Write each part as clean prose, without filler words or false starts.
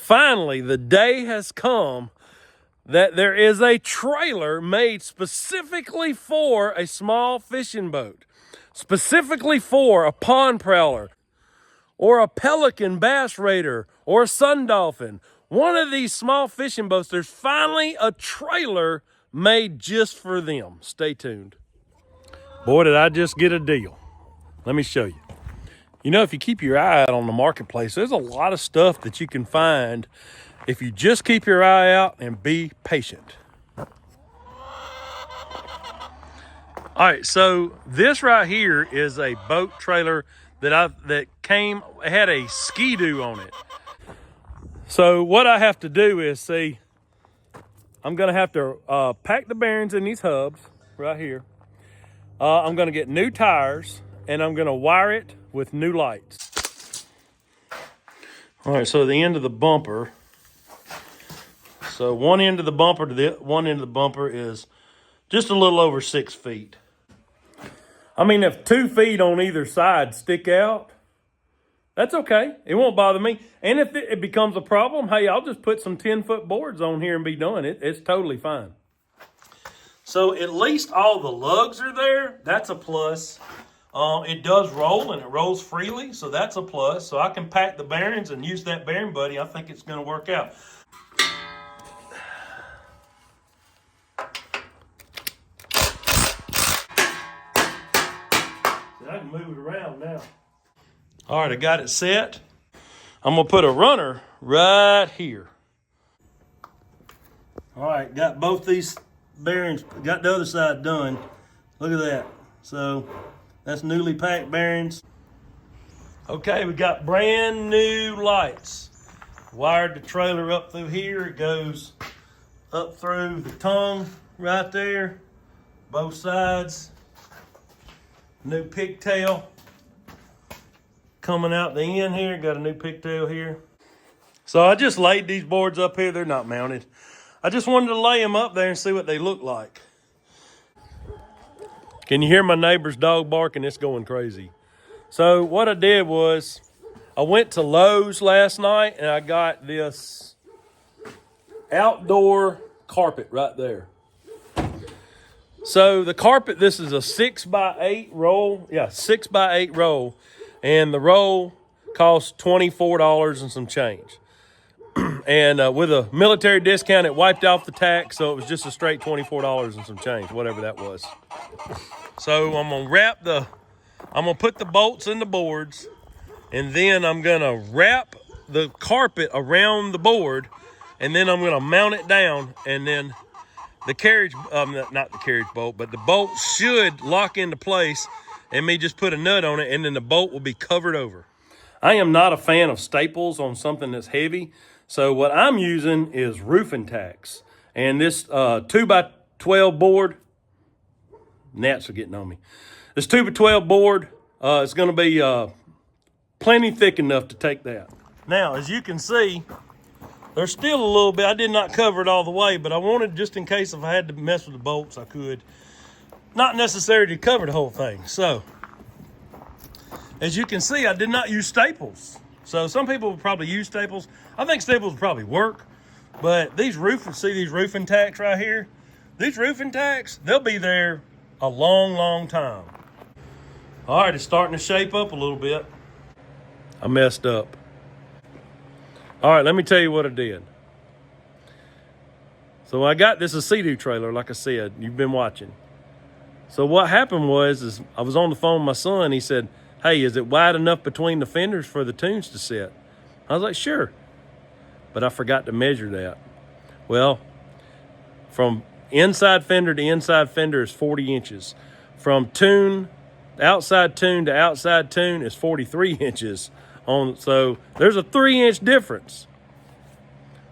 Finally, the day has come that there is a trailer made specifically for a small fishing boat, specifically for a pond prowler, or a Pelican bass raider, or a sun dolphin. One of these small fishing boats, there's finally a trailer made just for them. Stay tuned. Boy, did I just get a deal. Let me show you. You know, if you keep your eye out on the marketplace, there's a lot of stuff that you can find if you just keep your eye out and be patient. All right, so this right here is a boat trailer that had a Ski-Doo on it. So what I have to do is, see, I'm gonna have to pack the bearings in these hubs right here. I'm gonna get new tires and I'm gonna wire it with new lights. All right, so the end of the bumper. So one end of the bumper to the one end of the bumper is just a little over 6 feet. I mean, if 2 feet on either side stick out, that's okay. It won't bother me. And if it becomes a problem, hey, I'll just put some 10-foot boards on here and be done. It's totally fine. So at least all the lugs are there. That's a plus. It does roll and it rolls freely, so that's a plus. So I can pack the bearings and use that bearing buddy. I think it's going to work out. I can move it around now. All right, I got it set. I'm gonna put a runner right here. All right, got both these bearings, got the other side done. Look at that. So that's newly packed bearings. Okay, we got brand new lights. Wired the trailer up through here. It goes up through the tongue right there, both sides. New pigtail coming out the end here. Got a new pigtail here. So I just laid these boards up here. They're not mounted. I just wanted to lay them up there and see what they look like. Can you hear my neighbor's dog barking? It's going crazy. So what I did was I went to Lowe's last night and I got this outdoor carpet right there. So the carpet, this is a 6x8 roll. Yeah, 6x8 roll. And the roll costs $24 and some change. And with a military discount, it wiped off the tax. So it was just a straight $24 and some change, whatever that was. So I'm gonna put the bolts in the boards. And then I'm gonna wrap the carpet around the board. And then I'm gonna mount it down. And then the carriage, not the carriage bolt, but the bolt should lock into place and me just put a nut on it and then the bolt will be covered over. I am not a fan of staples on something that's heavy. So what I'm using is roofing tacks. And this 2x12 board, gnats are getting on me. This 2x12 board is gonna be plenty thick enough to take that. Now, as you can see, there's still a little bit. I did not cover it all the way, but I wanted, just in case if I had to mess with the bolts, I could. Not necessary to cover the whole thing. So, as you can see, I did not use staples. So some people will probably use staples. I think staples will probably work, but these roofing tacks right here? These roofing tacks, they'll be there a long, long time. All right, it's starting to shape up a little bit. I messed up. All right, let me tell you what I did. So I got this a Sea-Doo trailer, like I said, you've been watching. So what happened was I was on the phone with my son. He said, hey, is it wide enough between the fenders for the tunes to sit? I was like, sure. But I forgot to measure that. Well, from inside fender to inside fender is 40 inches. From outside tune to outside tune is 43 inches. So there's a 3-inch difference.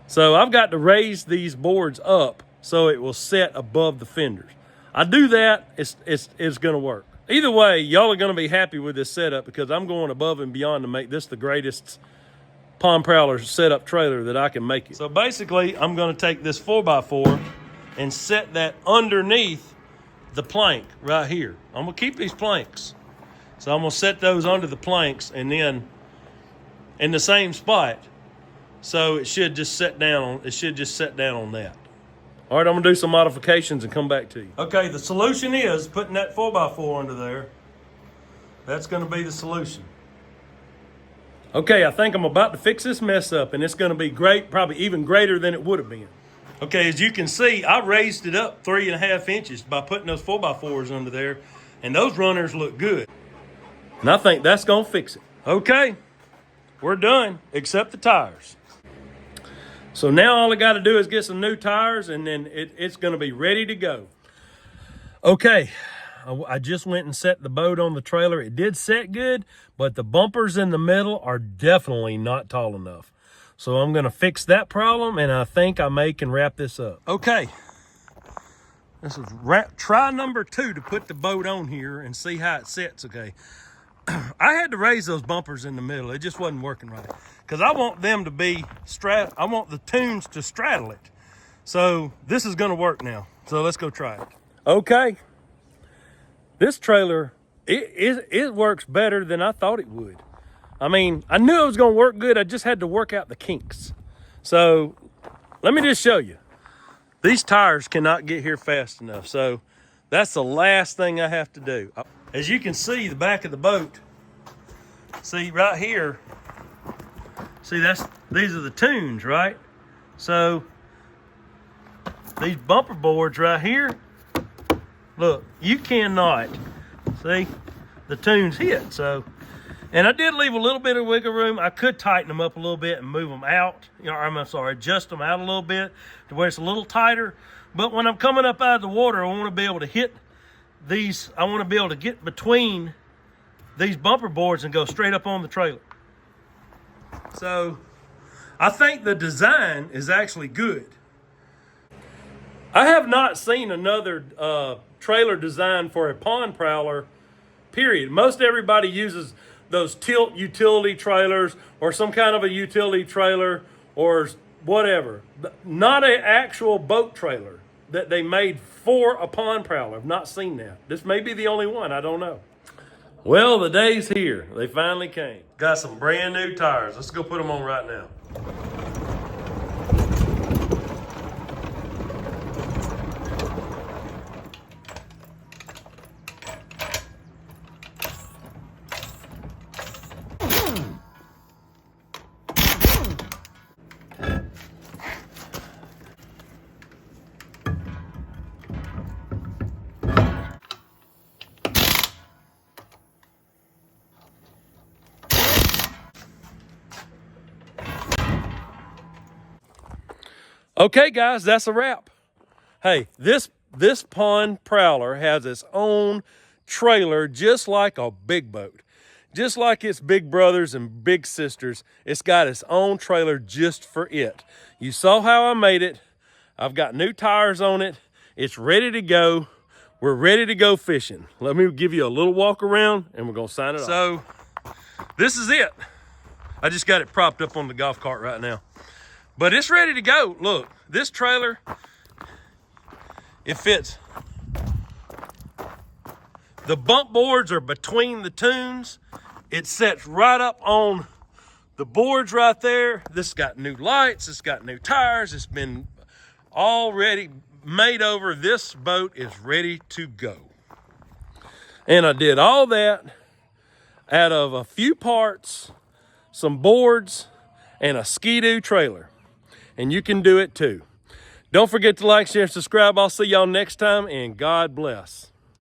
So I've got to raise these boards up so it will set above the fenders. I do that, it's gonna work. Either way, y'all are gonna be happy with this setup because I'm going above and beyond to make this the greatest pond prowler setup trailer that I can make it. So basically, I'm gonna take this 4x4 and set that underneath the plank right here. I'm gonna keep these planks. So I'm gonna set those under the planks and then in the same spot. So it should just set down on that. All right, I'm gonna do some modifications and come back to you. Okay, the solution is putting that 4x4 under there. That's gonna be the solution. Okay, I think I'm about to fix this mess up, and it's gonna be great, probably even greater than it would have been. Okay, as you can see, I raised it up 3.5 inches by putting those 4x4s under there, and those runners look good. And I think that's gonna fix it. Okay, we're done, except the tires. So now all I gotta do is get some new tires, and then it's gonna be ready to go. Okay, I just went and set the boat on the trailer. It did set good, but the bumpers in the middle are definitely not tall enough. So I'm gonna fix that problem, and I think I can wrap this up. Okay, this is try number 2 to put the boat on here and see how it sets, okay? I had to raise those bumpers in the middle. It just wasn't working right. Because I want them to be I want the tunes to straddle it. So this is gonna work now. So let's go try it. Okay. This trailer, it works better than I thought it would. I mean, I knew it was gonna work good. I just had to work out the kinks. So let me just show you. These tires cannot get here fast enough. So that's the last thing I have to do. As you can see, the back of the boat, see right here, see these are the tunes, right? So these bumper boards right here, look, you cannot, see, the tunes hit. So, and I did leave a little bit of wiggle room. I could tighten them up a little bit and move them out. I'm sorry, adjust them out a little bit to where it's a little tighter. But when I'm coming up out of the water, I want to be able to hit these, I want to be able to get between these bumper boards and go straight up on the trailer. So I think the design is actually good. I have not seen another trailer design for a pond prowler, period. Most everybody uses those tilt utility trailers or some kind of a utility trailer or whatever. Not an actual boat trailer that they made for a pond prowler. I've not seen that. This may be the only one, I don't know. Well, the day's here. They finally came. Got some brand new tires. Let's go put them on right now. Okay, guys, that's a wrap. Hey, this pond prowler has its own trailer just like a big boat. Just like its big brothers and big sisters, it's got its own trailer just for it. You saw how I made it. I've got new tires on it. It's ready to go. We're ready to go fishing. Let me give you a little walk around and we're gonna sign it off. So, this is it. I just got it propped up on the golf cart right now. But it's ready to go. Look, this trailer, it fits. The bump boards are between the tunes. It sets right up on the boards right there. This has got new lights. It's got new tires. It's been already made over. This boat is ready to go. And I did all that out of a few parts, some boards, and a Ski-Doo trailer. And you can do it too. Don't forget to like, share, and subscribe. I'll see y'all next time, and God bless.